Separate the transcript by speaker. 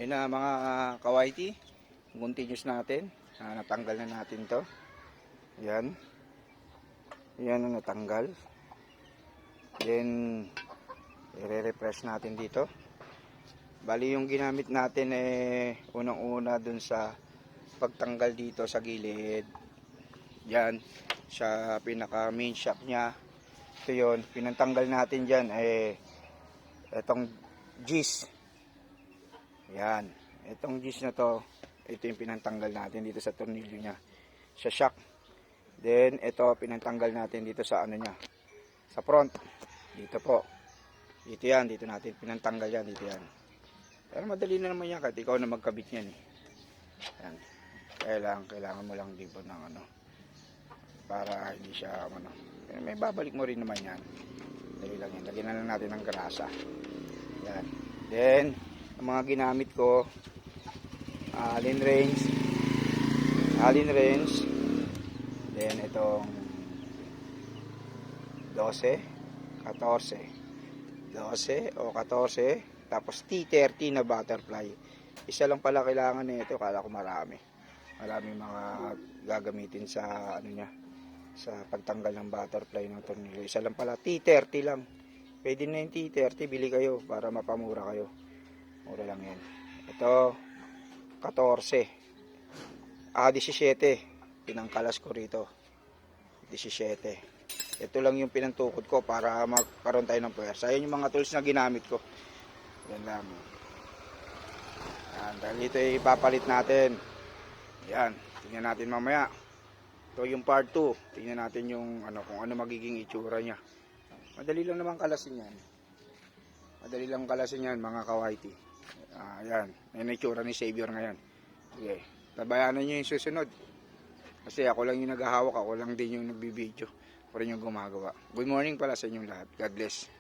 Speaker 1: Ayun na mga kawaiti, continuous natin. Natanggal na natin to. Yan. Yan ang natanggal. Then, i-refresh natin dito. Bali yung ginamit natin unang-una dun sa pagtanggal dito sa gilid. Yan. Sa pinaka main shock niya. Ito yun. Pinantanggal natin dyan itong G's. Yan. Itong G's na to, ito yung pinantanggal natin dito sa tornilyo niya. Sa shock. Then, ito pinantanggal natin dito sa ano niya. Sa front. Dito po. Dito yan. Dito natin pinantanggal yan. Dito yan. Pero madali na naman yan kahit ikaw na magkabit yan Yan. Kailangan mo lang dito ng ano. Para hindi siya ano. May babalik mo rin naman yan. Dali lang yan. Lagyan na lang natin ng grasa. Yan. Then, ang mga ginamit ko, Allen wrench. Then, itong 12 o 14. Tapos, T30 na butterfly. Isa lang pala kailangan nito. Kala ko marami. Maraming mga gagamitin sa ano niya. Sa pagtanggal ng butterfly ng tornilyo. Isa lang pala. T30 lang. Pwede na yung T30. Bili kayo para mapamura kayo. Mura lang yan. Ito, 14. 17. Pinangkalas ko rito. 17. Ito lang yung pinantukod ko para magkaroon tayo ng puwersa. Ayan yung mga tools na ginamit ko. Yan lang. Yan. Dahil ito ipapalit natin. Yan. Tingnan natin mamaya. Ito yung part 2. Tingnan natin yung kung ano magiging itsura niya. Madali lang naman kalasin yan. Mga kawaiti. Yan. Yan itsura ni Xavier ngayon. Sige. Tabayanan nyo yung susunod. Kasi ako lang yung naghahawak. Ako lang din yung nagbibideo. Ako rin yung gumagawa. Good morning pala sa inyong lahat. God bless.